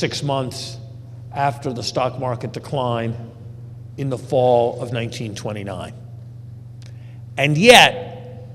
6 months after the stock market decline in the fall of 1929. And yet,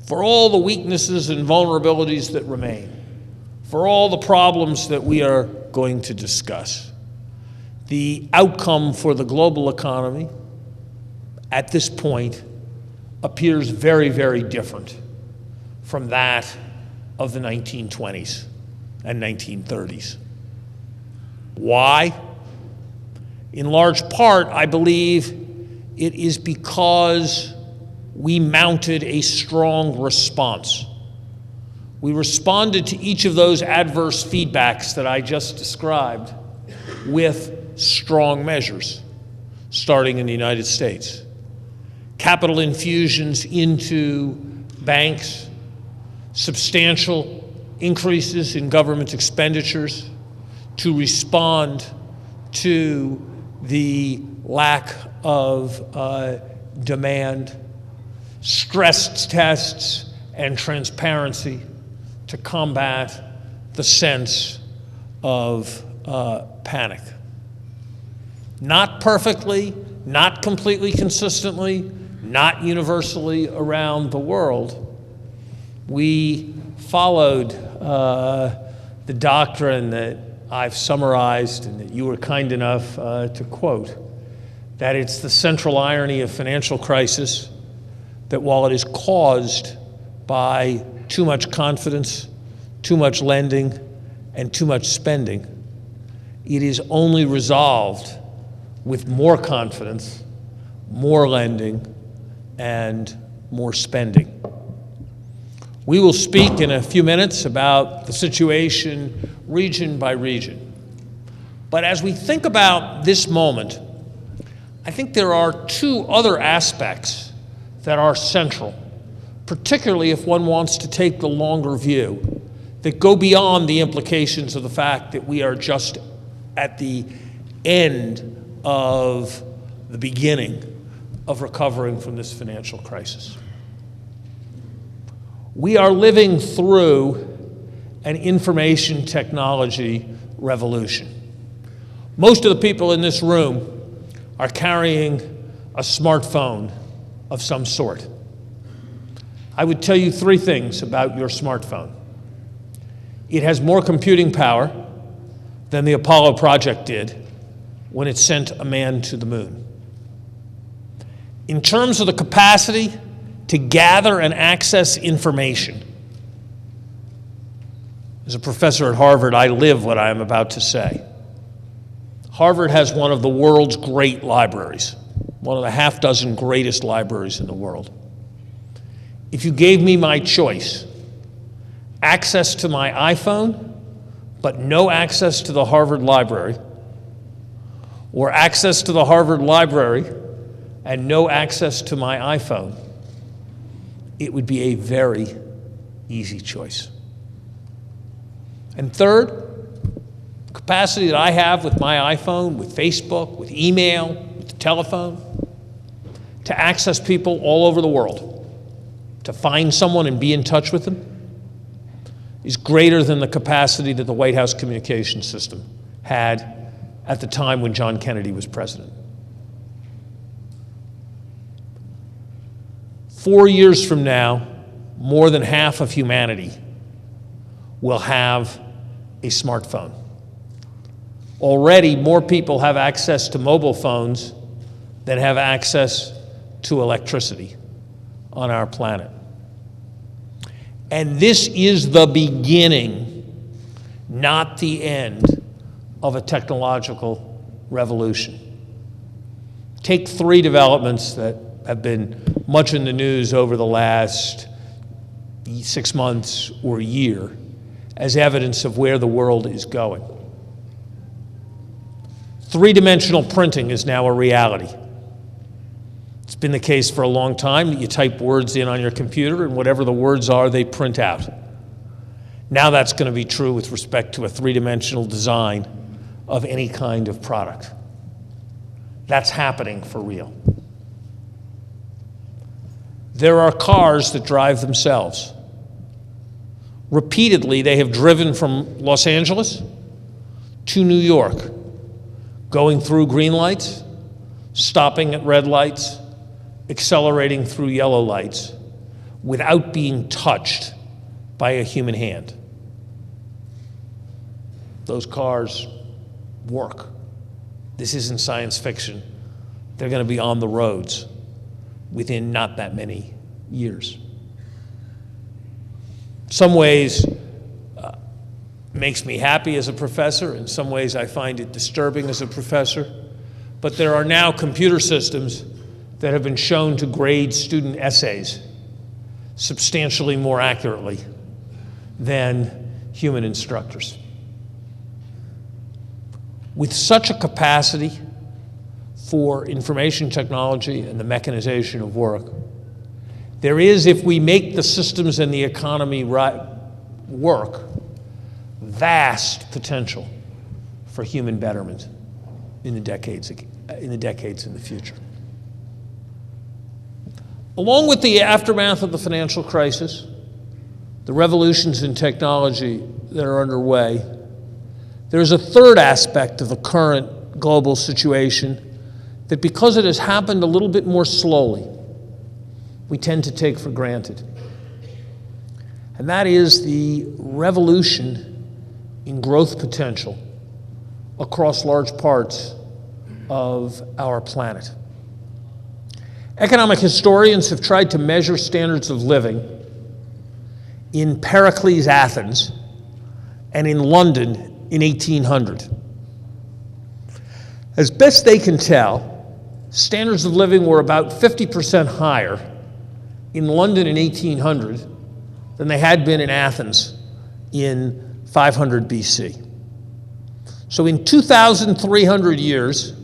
for all the weaknesses and vulnerabilities that remain, for all the problems that we are going to discuss, the outcome for the global economy at this point appears very, very different from that of the 1920s and 1930s. Why? In large part, I believe it is because we mounted a strong response. We responded to each of those adverse feedbacks that I just described with strong measures, starting in the United States. Capital infusions into banks, substantial increases in government expenditures to respond to the lack of demand, stress tests and transparency to combat the sense of panic. Not perfectly, not completely consistently, not universally around the world. We followed the doctrine that I've summarized and that you were kind enough to quote, that it's the central irony of financial crisis that while it is caused by too much confidence, too much lending, and too much spending, it is only resolved with more confidence, more lending, and more spending. We will speak in a few minutes about the situation region by region. But as we think about this moment, I think there are two other aspects that are central, particularly if one wants to take the longer view, that go beyond the implications of the fact that we are just at the end of the beginning of recovering from this financial crisis. We are living through an information technology revolution. Most of the people in this room are carrying a smartphone of some sort. I would tell you three things about your smartphone. It has more computing power than the Apollo project did when it sent a man to the moon. In terms of the capacity to gather and access information, as a professor at Harvard, I live what I am about to say. Harvard has one of the world's great libraries, one of the half dozen greatest libraries in the world. If you gave me my choice, access to my iPhone, but no access to the Harvard Library, or access to the Harvard Library and no access to my iPhone, it would be a very easy choice. And third, the capacity that I have with my iPhone, with Facebook, with email, with the telephone, to access people all over the world, to find someone and be in touch with them, is greater than the capacity that the White House communication system had at the time when John Kennedy was president. 4 years from now, more than half of humanity will have a smartphone. Already, more people have access to mobile phones than have access to electricity on our planet. And this is the beginning, not the end, of a technological revolution. Take three developments that have been much in the news over the last 6 months or a year as evidence of where the world is going. Three-dimensional printing is now a reality. It's been the case for a long time that you type words in on your computer and whatever the words are, they print out. Now that's going to be true with respect to a three-dimensional design of any kind of product. That's happening for real. There are cars that drive themselves. Repeatedly, they have driven from Los Angeles to New York, going through green lights, stopping at red lights, accelerating through yellow lights, without being touched by a human hand. Those cars work. This isn't science fiction. They're going to be on the roads within not that many years. In some ways, makes me happy as a professor. In some ways, I find it disturbing as a professor. But there are now computer systems that have been shown to grade student essays substantially more accurately than human instructors. With such a capacity for information technology and the mechanization of work, there is, if we make the systems and the economy work, vast potential for human betterment in the decades in the future. Along with the aftermath of the financial crisis, the revolutions in technology that are underway, there's a third aspect of the current global situation that, because it has happened a little bit more slowly, we tend to take for granted. And that is the revolution in growth potential across large parts of our planet. Economic historians have tried to measure standards of living in Pericles' Athens and in London in 1800. As best they can tell, standards of living were about 50% higher in London in 1800 than they had been in Athens in 500 BC. So in 2,300 years,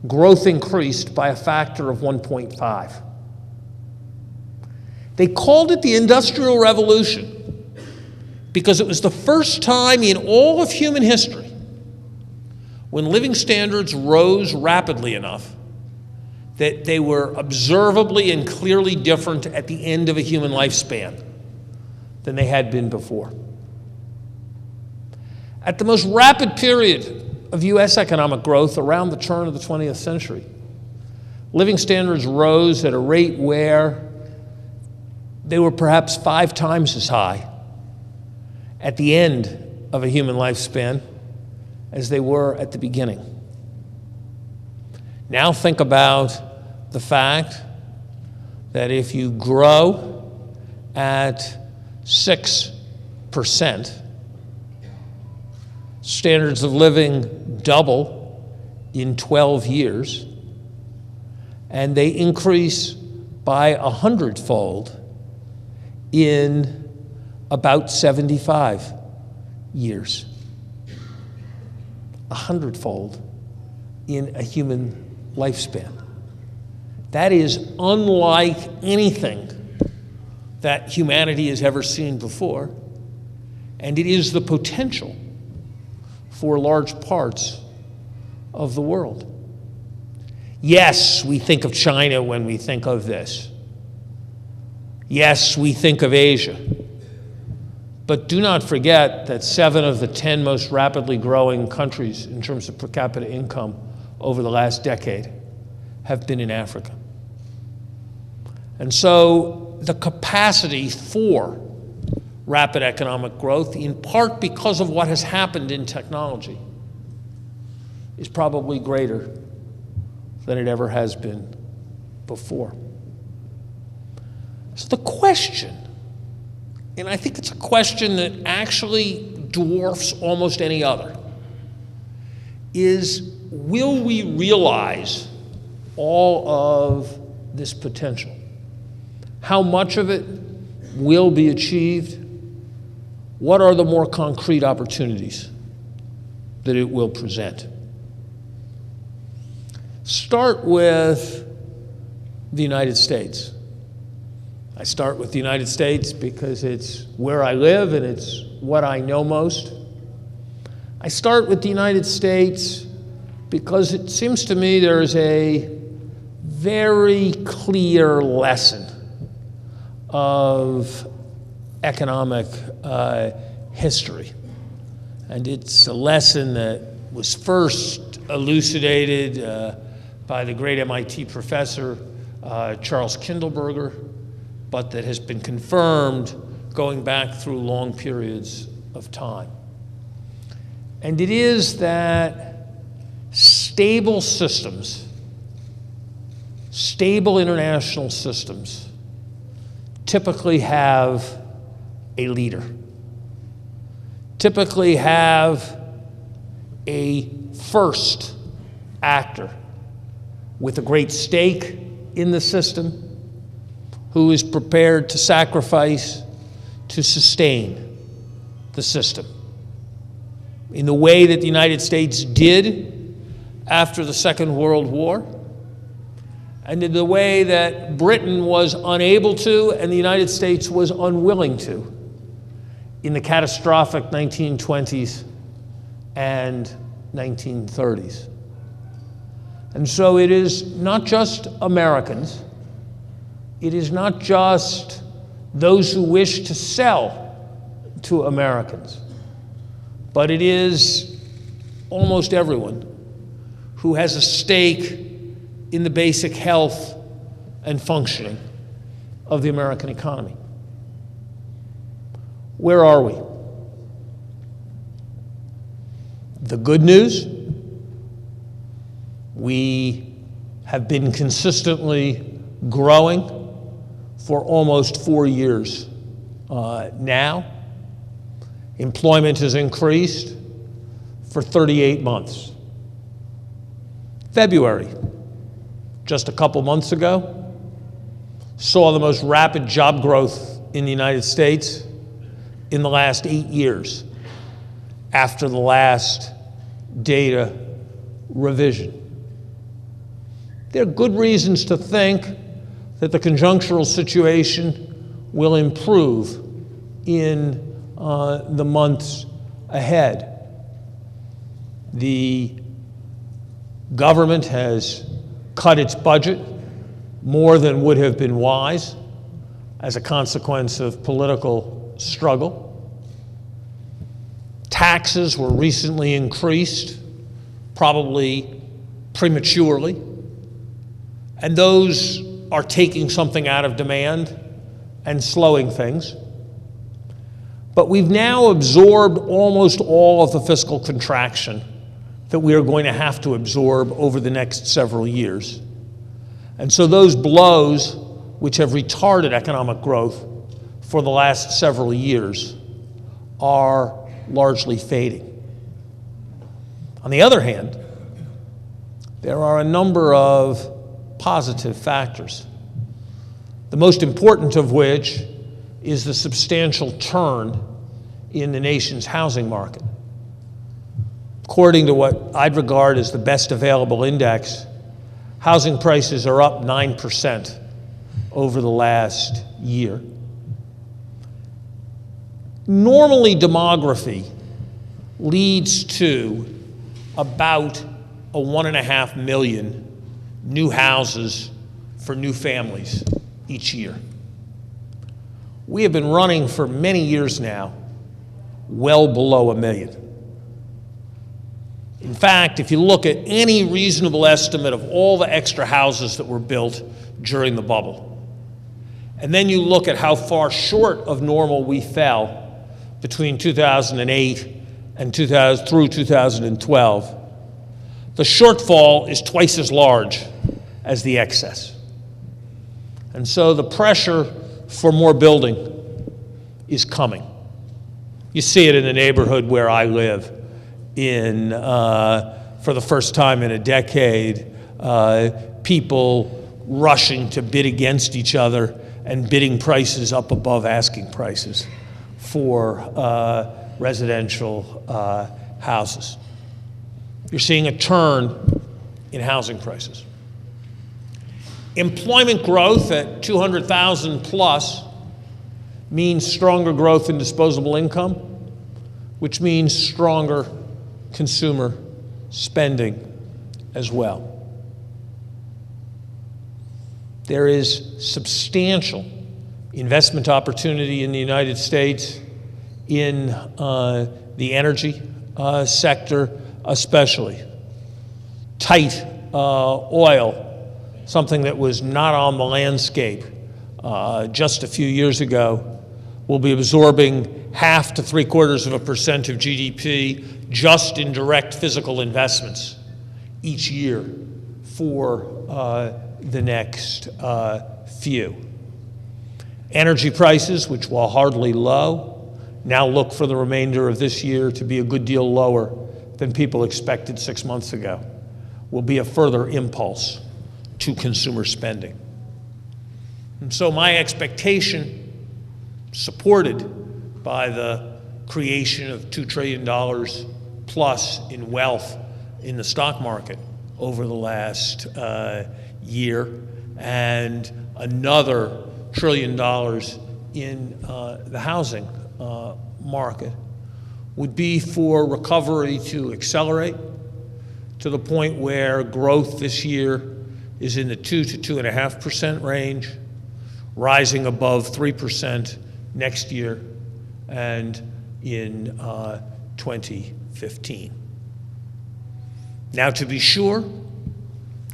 growth increased by a factor of 1.5. They called it the Industrial Revolution because it was the first time in all of human history when living standards rose rapidly enough that they were observably and clearly different at the end of a human lifespan than they had been before. At the most rapid period of U.S. economic growth around the turn of the 20th century, living standards rose at a rate where they were perhaps 5 times as high at the end of a human lifespan as they were at the beginning. Now think about the fact that if you grow at 6%, standards of living double in 12 years, and they increase by 100-fold in about 75 years. 100-fold in a human lifespan. That is unlike anything that humanity has ever seen before, and it is the potential for large parts of the world. Yes, we think of China when we think of this. Yes, we think of Asia. But do not forget that 7 of the 10 most rapidly growing countries in terms of per capita income over the last decade have been in Africa. And so the capacity for rapid economic growth, in part because of what has happened in technology, is probably greater than it ever has been before. So the question, and I think it's a question that actually dwarfs almost any other, is will we realize all of this potential? How much of it will be achieved? What are the more concrete opportunities that it will present? Start with the United States. I start with the United States because it's where I live and it's what I know most. I start with the United States because it seems to me there is a very clear lesson of economic history. And it's a lesson that was first elucidated by the great MIT professor, Charles Kindleberger, but that has been confirmed going back through long periods of time. And it is that stable systems, stable international systems, typically have a leader, typically have a first actor with a great stake in the system, who is prepared to sacrifice to sustain the system. In the way that the United States did after the Second World War, and in the way that Britain was unable to and the United States was unwilling to in the catastrophic 1920s and 1930s. And so it is not just Americans, it is not just those who wish to sell to Americans, but it is almost everyone who has a stake in the basic health and functioning of the American economy. Where are we? The good news, we have been consistently growing for almost 4 years now. Employment has increased for 38 months. February, just a couple months ago, saw the most rapid job growth in the United States in the last 8 years after the last data revision. There are good reasons to think that the conjunctural situation will improve in the months ahead. The government has cut its budget more than would have been wise as a consequence of political struggle. Taxes were recently increased, probably prematurely, and those are taking something out of demand and slowing things. But we've now absorbed almost all of the fiscal contraction that we are going to have to absorb over the next several years. And so those blows, which have retarded economic growth for the last several years, are largely fading. On the other hand, there are a number of positive factors, the most important of which is the substantial turn in the nation's housing market. According to what I'd regard as the best available index, housing prices are up 9% over the last year. Normally, demography leads to about 1.5 million new houses for new families each year. We have been running for many years now well below 1 million. In fact, if you look at any reasonable estimate of all the extra houses that were built during the bubble, and then you look at how far short of normal we fell between 2008 and through 2012, the shortfall is twice as large as the excess. And so the pressure for more building is coming. You see it in the neighborhood where I live. For the first time in a decade, people rushing to bid against each other and bidding prices up above asking prices for residential houses. You're seeing a turn in housing prices. Employment growth at 200,000 plus means stronger growth in disposable income, which means stronger consumer spending as well. There is substantial investment opportunity in the United States in the energy sector especially. Tight oil, something that was not on the landscape just a few years ago, will be absorbing 0.5 to 0.75% of GDP just in direct physical investments each year for the next few. Energy prices, which while hardly low, now look for the remainder of this year to be a good deal lower than people expected 6 months ago, will be a further impulse to consumer spending. And so my expectation, supported by the creation of $2 trillion plus in wealth in the stock market over the last year, and another $1 trillion in the housing market, would be for recovery to accelerate to the point where growth this year is in the 2 to 2.5% range, rising above 3% next year and in 2015. Now, to be sure,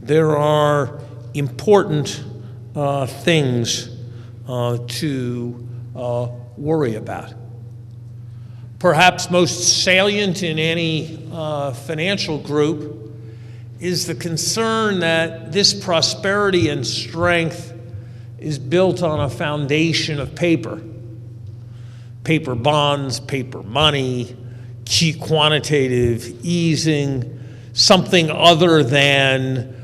there are important things to worry about. Perhaps most salient in any financial group is the concern that this prosperity and strength is built on a foundation of paper. Paper bonds, paper money, quantitative easing, something other than